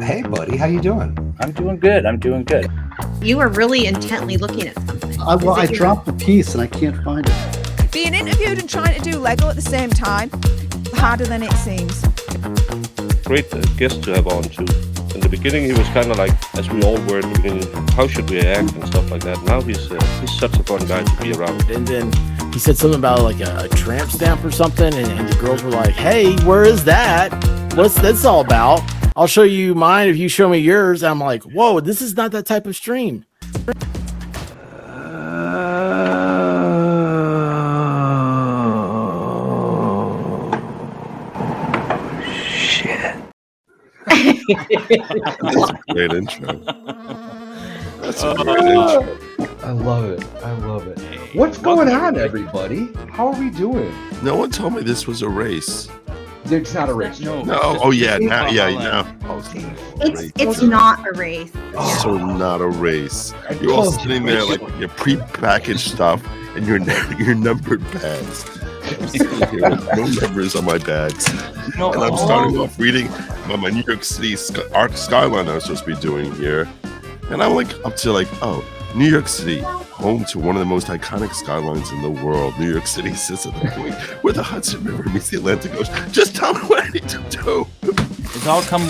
Hey, buddy, how you doing? I'm doing good. You are really intently looking at something. I dropped the piece and I can't find it. Being interviewed and trying to do Lego at the same time, harder than it seems. Great guest to have on too. In the beginning, he was kind of like, as we all were in the beginning, how should we act and stuff like that. Now he's such a fun guy to be around. And then he said something about like a tramp stamp or something, and the girls were like, "Hey, where is that? What's this all about? I'll show you mine if you show me yours." And I'm like, "Whoa, this is not that type of stream." That's a great intro. That's a great intro. I love it. What's going on, everybody? How are we doing? No one told me this was a race. It's not a race. No. Oh yeah. Now. Oh, It's not a race. So not a race. You're all sitting there like your pre-packaged stuff and your numbered bags. I'm sitting here with no numbers on my bags, and I'm starting off reading about my New York City skyline I was supposed to be doing here, and I'm like up to like, oh, New York City, home to one of the most iconic skylines in the world. New York City sits at the point where the Hudson River meets the Atlantic Ocean. Just tell me what I need to do. It's all come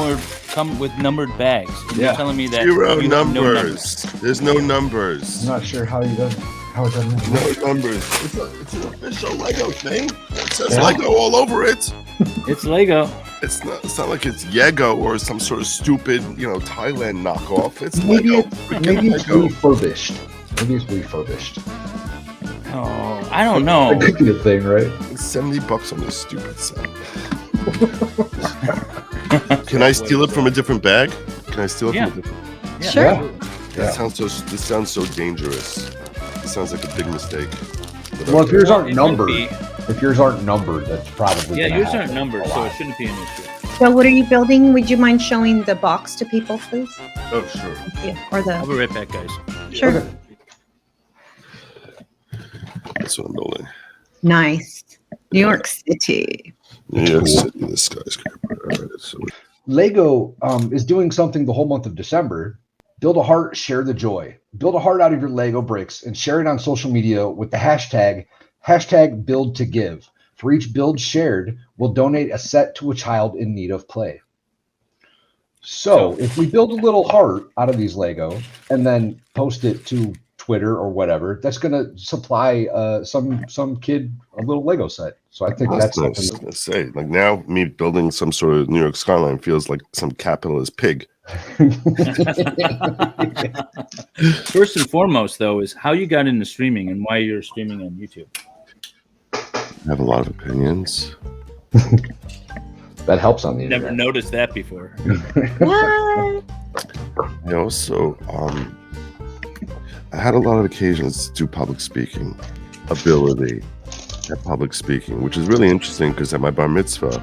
with numbered bags. And you're telling me that Zero numbers. There's no numbers. I'm not sure how it does. No numbers. It's an official Lego thing. It says Lego all over it. It's Lego. It's not like it's Yego or some sort of stupid, Thailand knockoff. It's maybe Lego. Maybe it's refurbished. Oh, I don't know. That could be a thing, right? It's $70 on this stupid set. Can I steal it from a different bag? Can I steal it from a different? Sure. Yeah. This sounds so dangerous. It sounds like a big mistake. Well, if yours aren't numbered, that's probably yours aren't numbered, so it shouldn't be an issue. So what are you building? Would you mind showing the box to people, please? Oh, sure. Yeah. Or I'll be right back, guys. Sure. Okay. That's what I'm building. Nice. New York City. New York City, the skyscraper. All right, so Lego is doing something the whole month of December. Build a heart, share the joy. Build a heart out of your Lego bricks and share it on social media with the hashtag #BuildToGive. For each build shared, we'll donate a set to a child in need of play. So if we build a little heart out of these Lego and then post it to Twitter or whatever, that's going to supply some kid a little Lego set. So I think that's nice. I was gonna say, like, now me building some sort of New York skyline feels like some capitalist pig. First and foremost, though, is how you got into streaming and why you're streaming on YouTube. I have a lot of opinions. That helps on the Never internet. noticed that before. What? I also I had a lot of occasions to do public speaking ability at public speaking, which is really interesting because at my bar mitzvah,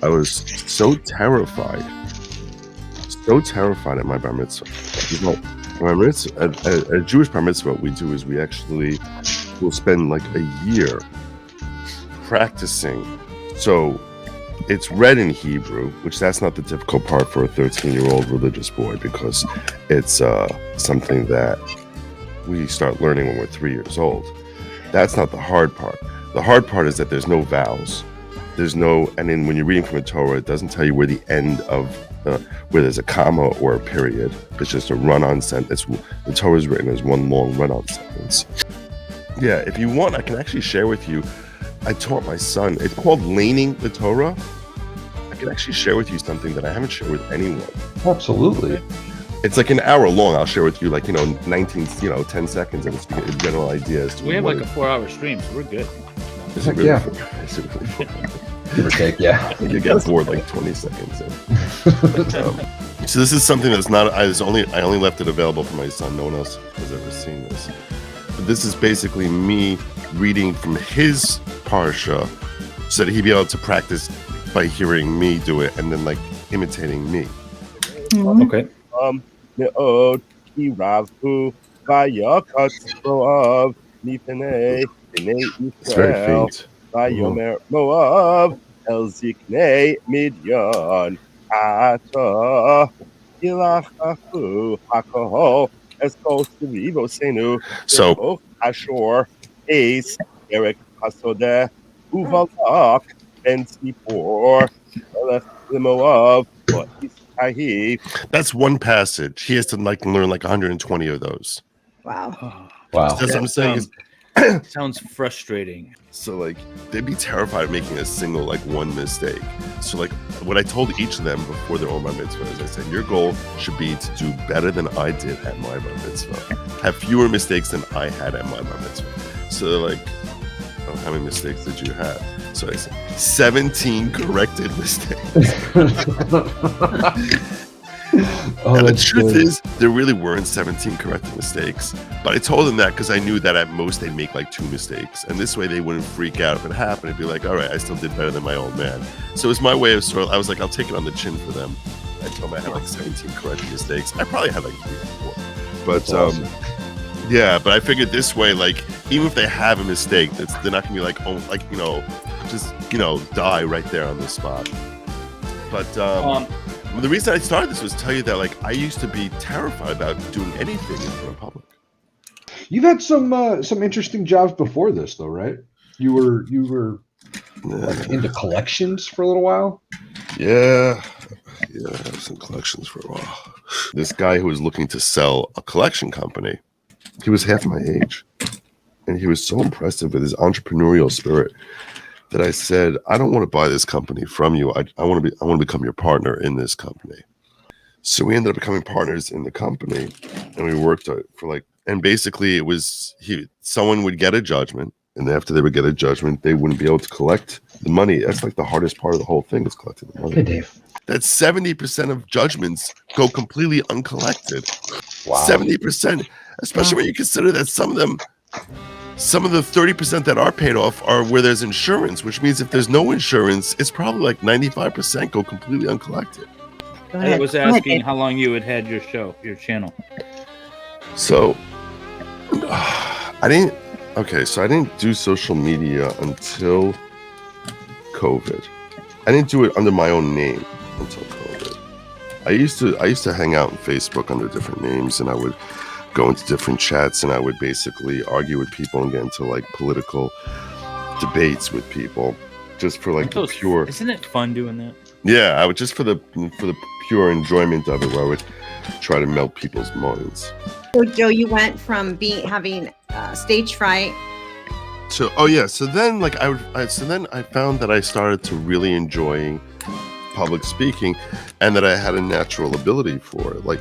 I was so terrified at my bar mitzvah. At a Jewish bar mitzvah, what we do is we'll spend like a year practicing. So it's read in Hebrew, which that's not the difficult part for a 13-year-old religious boy because it's something that we start learning when we're 3 years old. That's not the hard part. The hard part is that there's no vowels. And then when you're reading from a Torah, it doesn't tell you where the end of where there's a comma or a period. It's just a run-on sentence. The Torah is written as one long run-on sentence. Yeah, if you want, I can actually share with you. I taught my son. It's called laning the Torah. I can actually share with you something that I haven't shared with anyone. Absolutely. It's like an hour long. I'll share with you 10 seconds and it's a general idea as to We have like a 4-hour stream, so we're good. Is it really Is it really fun? Give or take, yeah. You get bored like 20 seconds in. So this is something that's not. I only left it available for my son. No one else has ever seen this. But this is basically me reading from his parsha, so that he'd be able to practice by hearing me do it and then like imitating me. Okay. It's very faint. Vayomer Moav El Ziknei Midyan Ata Ilachahu Hakoho Eskos Vivo Senu. So Ashore Ace Eric Hasode Uvalak Ben Sipor Limo of that's one passage. He has to like learn like 120 of those. Wow. Wow. That's what I'm saying. Sounds frustrating. So like they'd be terrified of making a single like one mistake. So like what I told each of them before their own bar mitzvah is I said your goal should be to do better than I did at my bar mitzvah. Have fewer mistakes than I had at my bar mitzvah. So they're like, oh, how many mistakes did you have? So I said 17 corrected mistakes. And the truth is, there really weren't 17 corrected mistakes. But I told them that because I knew that at most they'd make like 2 mistakes. And this way they wouldn't freak out if it happened. It'd be like, all right, I still did better than my old man. So it was my way of sort of, I was like, I'll take it on the chin for them. I told them I had like 17 corrected mistakes. I probably had like 3 or 4. But yeah, but I figured this way, like, even if they have a mistake, they're not gonna be like, oh, like, you know, just, you know, die right there on the spot. But the reason I started this was to tell you that, like, I used to be terrified about doing anything in front of public. You've had some interesting jobs before this, though, right? You were like, into collections for a little while. Yeah, I have some collections for a while. This guy who was looking to sell a collection company, he was half my age, and he was so impressive with his entrepreneurial spirit that I said, I don't want to buy this company from you. I want to become your partner in this company. So we ended up becoming partners in the company, and we worked for like, and basically it was someone would get a judgment, and after they would get a judgment, they wouldn't be able to collect the money. That's like the hardest part of the whole thing is collecting the money. Hey, Dave. That 70% of judgments go completely uncollected. Wow. 70%, especially when you consider that some of the 30% that are paid off are where there's insurance, which means if there's no insurance, it's probably like 95% go completely uncollected. I was asking how long you had your channel. So I didn't do social media until COVID. I didn't do it under my own name until COVID. I used to hang out on Facebook under different names, and I would go into different chats, and I would basically argue with people and get into like political debates with people, just for like the pure. Isn't it fun doing that? Yeah, I would just for the pure enjoyment of it, where I would try to melt people's minds. So Joe, you went from having stage fright. So then like I found that I started to really enjoy public speaking, and that I had a natural ability for it. Like,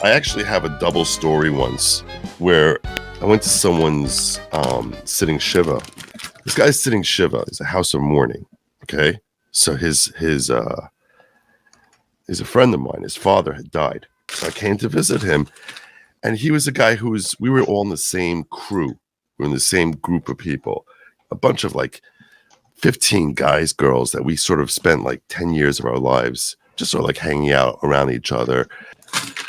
I actually have a double story once where I went to someone's sitting shiva. This guy's sitting shiva is a house of mourning. Okay, so his a friend of mine. His father had died, so I came to visit him, and he was a guy we were all in the same crew. We were in the same group of people, a bunch of like 15 guys, girls that we sort of spent like 10 years of our lives just sort of like hanging out around each other.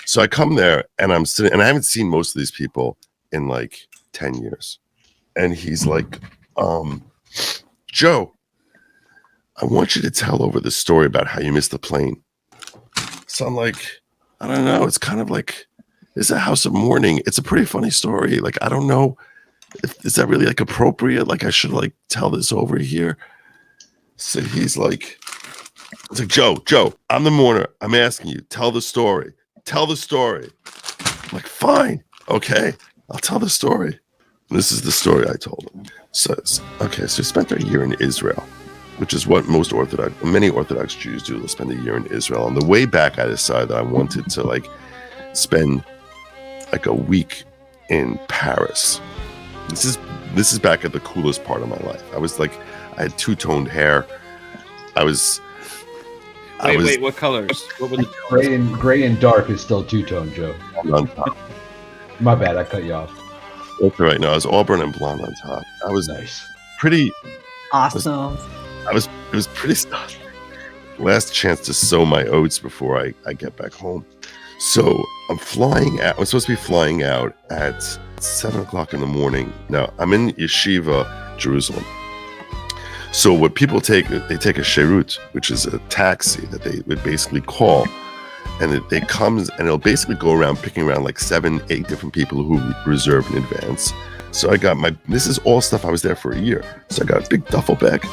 So I come there and I'm sitting, and I haven't seen most of these people in like 10 years. And he's like, Joe, I want you to tell over the story about how you missed the plane. So I'm like, I don't know. It's kind of like, it's a house of mourning. It's a pretty funny story. Like, I don't know. Is that really like appropriate? Like, I should like tell this over here. So he's like, it's like, Joe, I'm the mourner. I'm asking you, tell the story. Tell the story. I'm like, fine. Okay. I'll tell the story. And this is the story I told him. So he spent a year in Israel, which is what many Orthodox Jews do. They'll spend a year in Israel. On the way back, I decided that I wanted to like spend like a week in Paris. This is back at the coolest part of my life. I was like, I had two-toned hair. Wait, what colors? What were the gray and dark is still two-tone, Joe. On top. My bad, I cut you off. That's right. No, I was auburn and blonde on top. I was nice. Pretty awesome. It was pretty stuff. Last chance to sow my oats before I get back home. So I'm flying out. I'm supposed to be flying out at 7:00 in the morning. Now I'm in Yeshiva, Jerusalem. So what people take, they take a sherut, which is a taxi that they would basically call, and it comes and it'll basically go around picking around like 7-8 different people who reserve in advance. So I got this is all stuff I was there for a year. So I got a big duffel bag,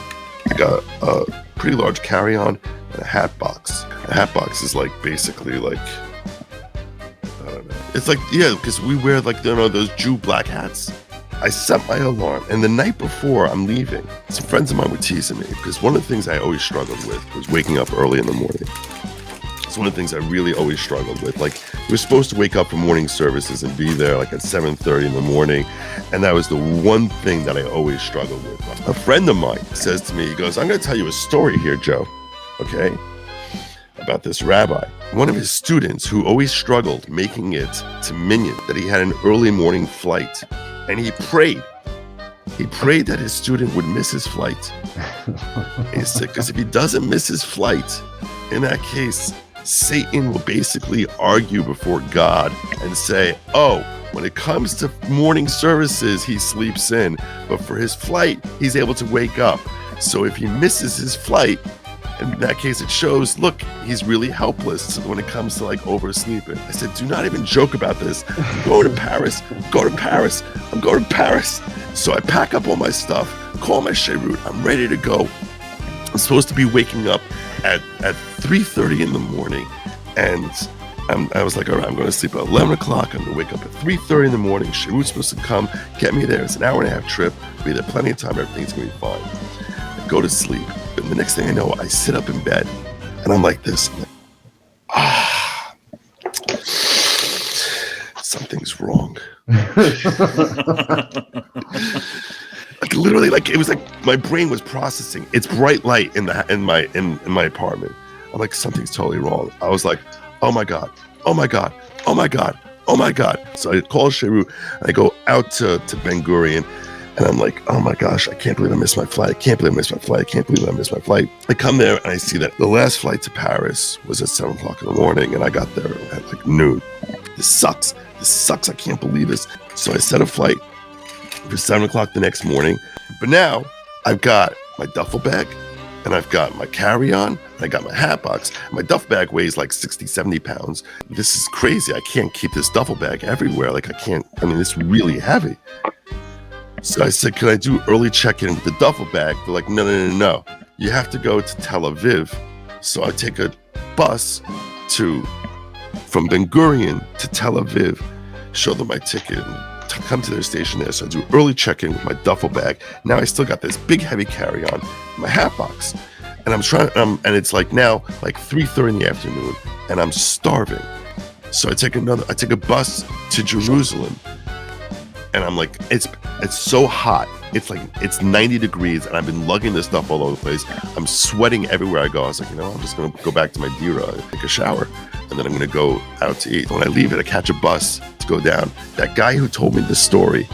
I got a pretty large carry-on, and a hat box. A hat box is like basically like, I don't know. It's like, yeah, because we wear like, you know, those Jew black hats. I set my alarm, and the night before I'm leaving, some friends of mine were teasing me because one of the things I always struggled with was waking up early in the morning. It's one of the things I really always struggled with. Like, we were supposed to wake up for morning services and be there like at 7:30 in the morning, and that was the one thing that I always struggled with. A friend of mine says to me, he goes, I'm going to tell you a story here, Joe, okay, about this rabbi. One of his students who always struggled making it to Minyan, that he had an early morning flight, and he prayed. He prayed that his student would miss his flight. He said, because if he doesn't miss his flight, in that case, Satan will basically argue before God and say, oh, when it comes to morning services, he sleeps in, but for his flight, he's able to wake up. So if he misses his flight, in that case, it shows, look, he's really helpless when it comes to like oversleeping. I said, do not even joke about this. I'm going to Paris. I'm going to Paris. I'm going to Paris. So I pack up all my stuff, call my Sheirut. I'm ready to go. I'm supposed to be waking up at 3:30 in the morning. And I was like, all right, I'm going to sleep at 11 o'clock. I'm going to wake up at 3:30 in the morning. Sheirut's supposed to come get me there. It's an hour and a half trip. Be there plenty of time. Everything's going to be fine. I go to sleep. And the next thing I know, I sit up in bed and I'm like this. I'm like, something's wrong. Like literally, like it was like my brain was processing. It's bright light in my apartment. I'm like, something's totally wrong. I was like, oh my God, oh my God, oh my God, oh my God. So I call Sheirut and I go out to Ben Gurion. And I'm like, oh my gosh, I can't believe I missed my flight. I can't believe I missed my flight. I can't believe I missed my flight. I come there and I see that the last flight to Paris was at 7 o'clock in the morning, and I got there at like noon. This sucks. I can't believe this. So I set a flight for 7 o'clock the next morning. But now I've got my duffel bag, and I've got my carry-on, and I got my hat box. My duffel bag weighs like 60, 70 pounds. This is crazy. I can't keep this duffel bag everywhere. Like it's really heavy. So I said, can I do early check-in with the duffel bag? They're like, no. You have to go to Tel Aviv. So I take a bus from Ben Gurion to Tel Aviv, show them my ticket, and come to their station there. So I do early check-in with my duffel bag. Now I still got this big heavy carry-on, my hat box. And I'm trying, and it's like now, like 3:30 in the afternoon, and I'm starving. So I take a bus to Jerusalem. And I'm like, it's so hot. It's 90 degrees, and I've been lugging this stuff all over the place. I'm sweating everywhere I go. I was like, I'm just going to go back to my dira and take a shower, and then I'm going to go out to eat. When I leave it, I catch a bus to go down. That guy who told me the story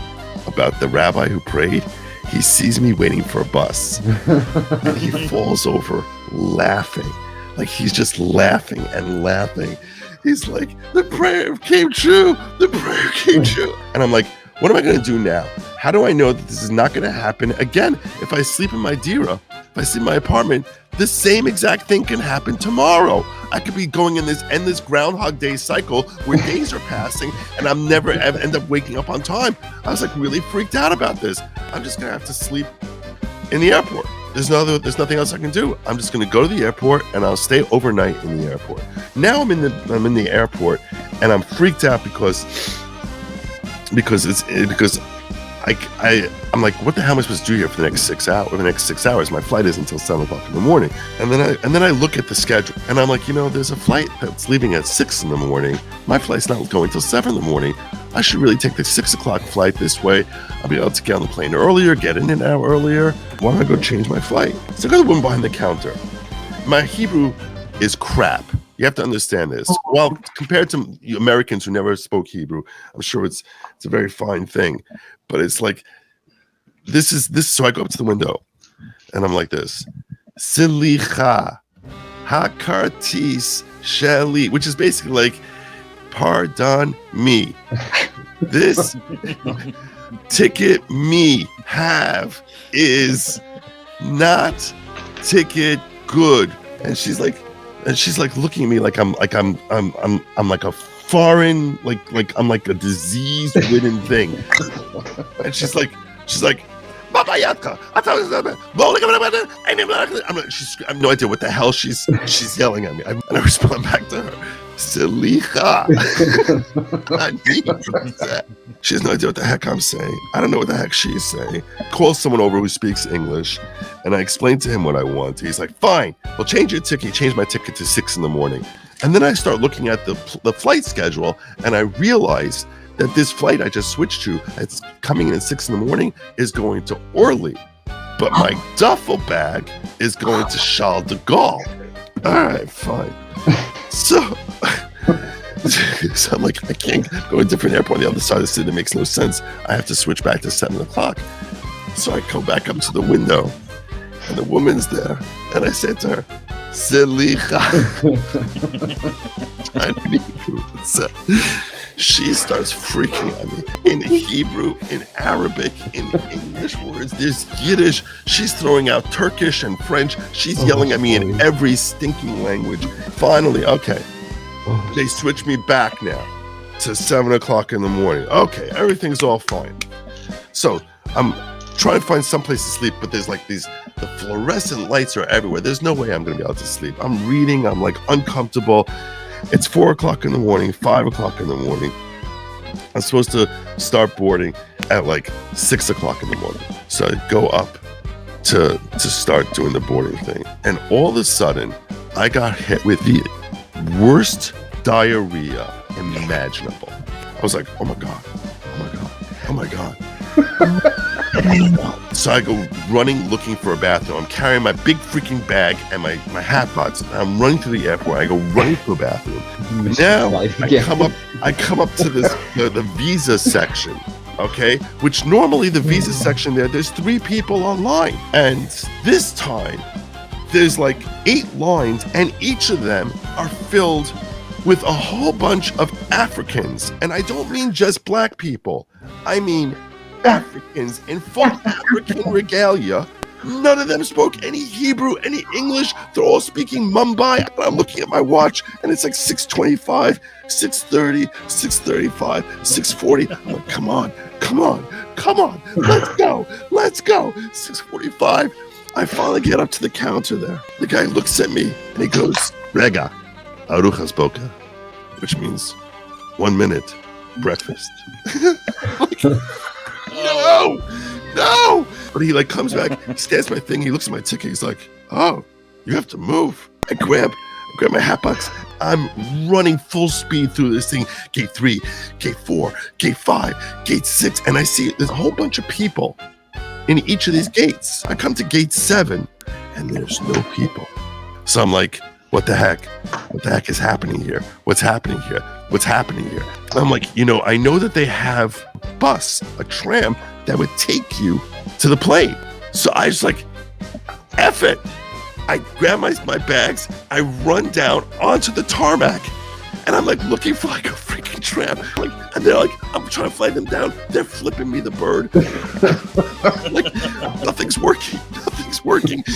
about the rabbi who prayed, he sees me waiting for a bus, and he falls over laughing. Like, he's just laughing and laughing. He's like, the prayer came true. The prayer came true. And I'm like, what am I going to do now? How do I know that this is not going to happen again? If I sleep in my dira, if I sleep in my apartment, the same exact thing can happen tomorrow. I could be going in this endless Groundhog Day cycle where days are passing and I'm never ever end up waking up on time. I was like really freaked out about this. I'm just going to have to sleep in the airport. There's nothing else I can do. I'm just going to go to the airport and I'll stay overnight in the airport. Now I'm in the airport and I'm freaked out because I'm like, what the hell am I supposed to do here for the next 6 hours? For the next 6 hours, my flight is until 7 o'clock in the morning. And then I look at the schedule, and I'm like, there's a flight that's leaving at 6 in the morning. My flight's not going till 7 in the morning. I should really take the 6 o'clock flight this way. I'll be able to get on the plane earlier, get in an hour earlier. Why don't I go change my flight? So I go to the woman behind the counter. My Hebrew is crap. You have to understand this. Well, compared to Americans who never spoke Hebrew, I'm sure it's a very fine thing. But it's like, this. So I go up to the window, and I'm like this. Silicha, hakartis sheli, which is basically like, pardon me. This ticket me have is not ticket good. And she's like, and she's like looking at me like I'm like a foreign, like I'm like a disease-ridden thing. And she's like, Baba Yatka, I have no idea what the hell she's yelling at me. And I respond back to her, Selicha. She has no idea what the heck I'm saying. I don't know what the heck she's saying. Calls someone over who speaks English, and I explain to him what I want. He's like, fine, well, change your ticket. He changed my ticket to 6 a.m. And then I start looking at the flight schedule, and I realize that this flight I just switched to, it's coming in at 6 a.m, is going to Orly. But my duffel bag is going to Charles de Gaulle. All right, fine. So I'm like, I can't go to a different airport on the other side of the city. It makes no sense. I have to switch back to 7 o'clock. So I go back up to the window, and the woman's there. And I said to her, Selicha. She starts freaking at me in Hebrew, in Arabic, in English words. There's Yiddish. She's throwing out Turkish and French. She's yelling at me in every stinking language. Finally, okay, they switch me back now to 7 o'clock in the morning. Okay, everything's all fine. So I'm trying to find someplace to sleep, but there's like the fluorescent lights are everywhere. There's no way I'm going to be able to sleep. I'm reading. I'm like uncomfortable. It's 4 o'clock in the morning, 5 o'clock in the morning. I'm supposed to start boarding at like 6 o'clock in the morning. So I go up to start doing the boarding thing. And all of a sudden, I got hit with the worst diarrhea imaginable. I was like, oh my God, oh my God, oh my God. So I go running, looking for a bathroom. I'm carrying my big freaking bag and my hat box. I'm running to the airport. I go running to a bathroom. Now I come up to this the visa section, okay? Which normally the visa section there's 3 people online, and this time there's like 8 lines, and each of them are filled with a whole bunch of Africans, and I don't mean just black people. I mean Africans in full African regalia. None of them spoke any Hebrew, any English. They're all speaking Mumbai. And I'm looking at my watch, and it's like 6:25, 6:30, 6:35, 6:40. I'm like, come on, let's go. 6:45. I finally get up to the counter there. The guy looks at me, and he goes, Rega, aruchas boka, which means 1 minute, breakfast. No! But he like comes back, he stands my thing, he looks at my ticket, he's like, oh, you have to move. I grab my hat box. I'm running full speed through this thing. Gate 3, gate 4, gate 5, gate 6, and I see there's a whole bunch of people in each of these gates. I come to gate 7, and there's no people. So I'm like, what the heck? What the heck is happening here? What's happening here? And I'm like, I know that they have a tram that would take you to the plane. So I was like, F it. I grab my bags, I run down onto the tarmac, and I'm like looking for like a freaking tram. And they're like, I'm trying to fly them down. They're flipping me the bird. Like, nothing's working.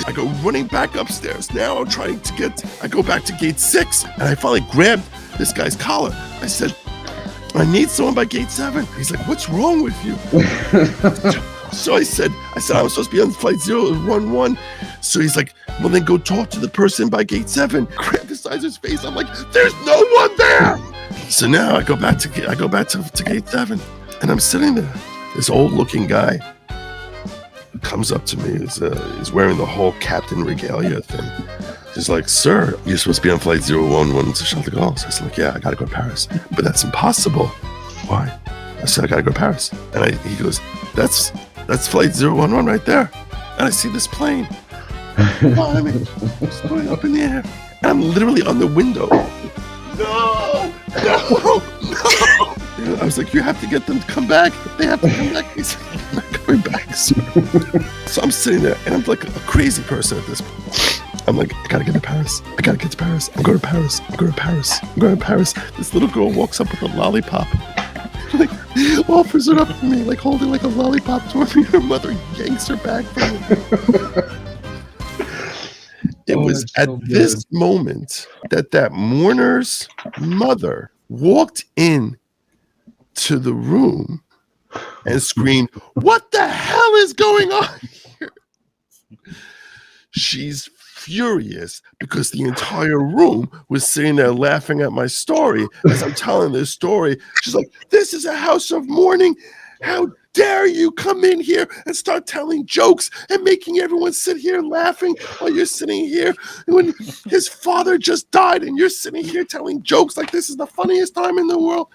I go running back upstairs. Now I go back to gate 6, and I finally grabbed this guy's collar. I said, I need someone by gate 7. He's like, what's wrong with you? So I said, I'm supposed to be on flight 011. So he's like, well, then go talk to the person by gate 7. Grab the size of his face. I'm like, there's no one there. So now I go back to gate 7, and I'm sitting there. This old looking guy comes up to me. He's wearing the whole captain regalia thing. He's like, sir, you're supposed to be on flight 011 to Charles de Gaulle. So I said, like, yeah, I gotta go to Paris. But that's impossible. Why? I said, I gotta go to Paris. And he goes, that's flight 011 right there. And I see this plane. It's going up in the air. And I'm literally on the window. No. I was like, you have to get them to come back. They have to come back. He's like, I'm not coming back, sir. So I'm sitting there, and I'm like a crazy person at this point. I'm like, I gotta get to Paris. I'm going to Paris. This little girl walks up with a lollipop. Like, offers it up to me, like holding like a lollipop toward me. Her mother yanks her back from me. It was at this moment that mourner's mother walked in to the room and screamed, "What the hell is going on here?" She's furious because the entire room was sitting there laughing at my story as I'm telling this story. She's like, "This is a house of mourning. How dare you come in here and start telling jokes and making everyone sit here laughing while you're sitting here when his father just died and you're sitting here telling jokes like this is the funniest time in the world."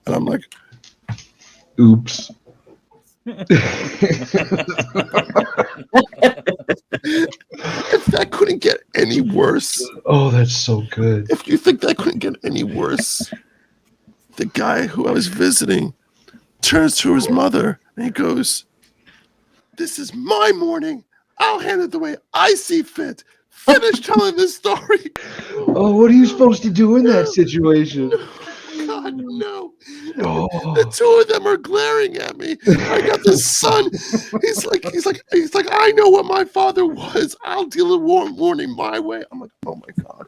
And I'm like, Oops. if that couldn't get any worse. Oh, that's so good. If you think that couldn't get any worse, the guy who I was visiting turns to his mother and he goes, "This is my morning. I'll handle it the way I see fit. Finish telling this story." Oh, what are you supposed to do in that situation? God, no. Oh. The two of them are glaring at me. I got this son. He's like, "I know what my father was. I'll deal with warning my way." I'm like, "Oh my God.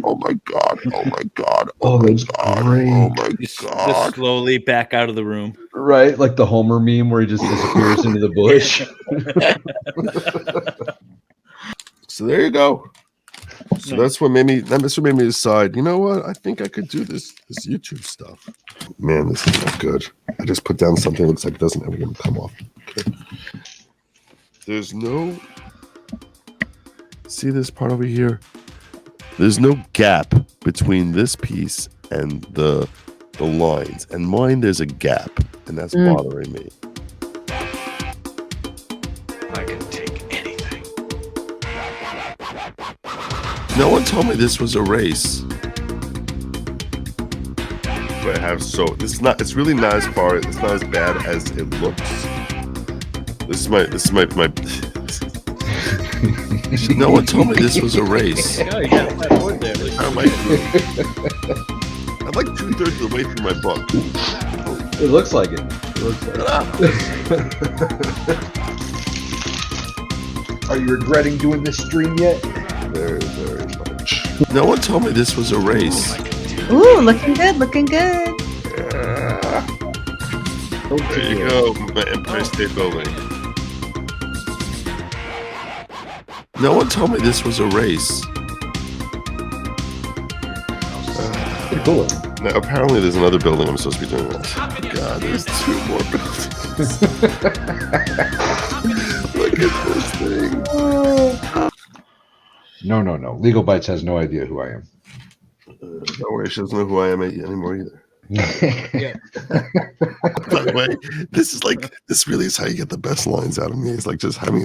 Oh my God. Oh my God. Oh, that's great. Oh my Just God." slowly back out of the room. Right? Like the Homer meme where he just disappears into the bush. So there you go. So that's what made me decide, you know what? I think I could do this YouTube stuff. Man, this is not good. I just put down something that looks like it doesn't ever gonna come off. Okay. There's no, see this part over here? There's no gap between this piece and the lines. And mine, there's a gap, and that's bothering me. I can take anything. No one told me this was a race. But I have it's really not as far, it's not as bad as it looks. This is my no one told me this was a race. Oh, you got that board there. I'm like 2/3 of the way through my book. It looks like it. Are you regretting doing this stream yet? Very, very much. No one told me this was a race. Ooh, looking good, looking good. Yeah. There you go, my Empire State Building. No one told me this was a race. Pretty cool. Now, apparently there's another building I'm supposed to be doing this. God, there's 2 more buildings. Look at this thing. No. Legal Bites has no idea who I am. Don't worry, she doesn't know who I am anymore either. Yeah. By the way, this really is how you get the best lines out of me. It's like just having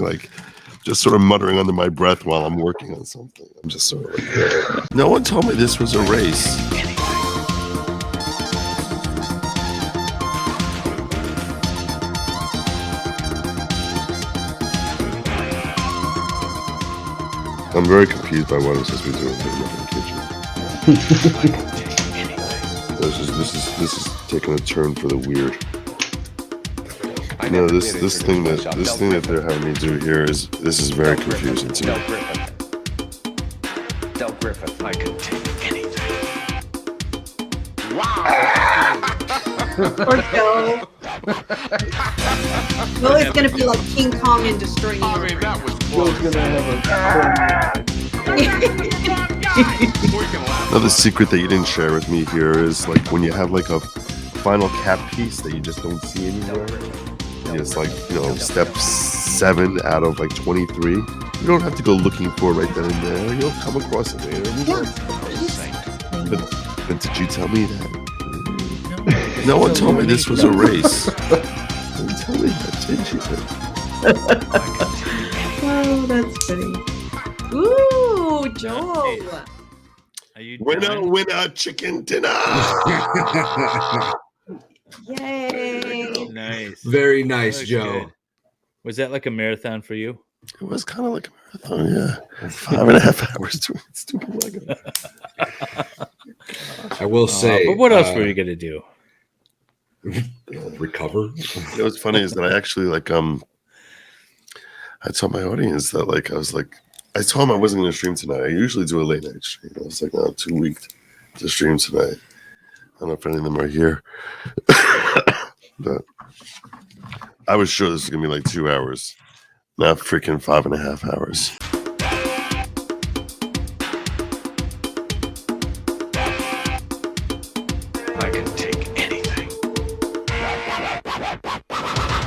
just sort of muttering under my breath while I'm working on something. I'm just sort of like, no one told me this was a race. I'm very confused by what I'm supposed to be doing in the kitchen. This is taking a turn for the weird. No, this thing that they're having me do here is very confusing to me. Del Griffith, I can take anything. Or Joe. Well, it's gonna be like King Kong in Destroying the Universe. That was Another secret that you didn't share with me here is like when you have like a final cap piece that you just don't see anywhere. And it's like, step 7 out of like 23. You don't have to go looking for it right then and there. You'll come across it later. But did you tell me that? No one told me this was a race. Didn't tell me that, did you? Oh, that's funny. Ooh, Joel. Are you Winner, chicken dinner. Yay. Nice. Very nice, That was Joe. good. Was that like a marathon for you? It was kind of like a marathon, yeah. 5.5 hours doing stupid Lego. I will say. But what else were you gonna do? Recover. What's funny is that I actually I told my audience that I I told him I wasn't going to stream tonight. I usually do a late night stream. I was like, oh, I'm too weak to stream tonight. I don't know if any of them are here. But I was sure this was going to be like 2 hours, not freaking 5.5 hours. I can take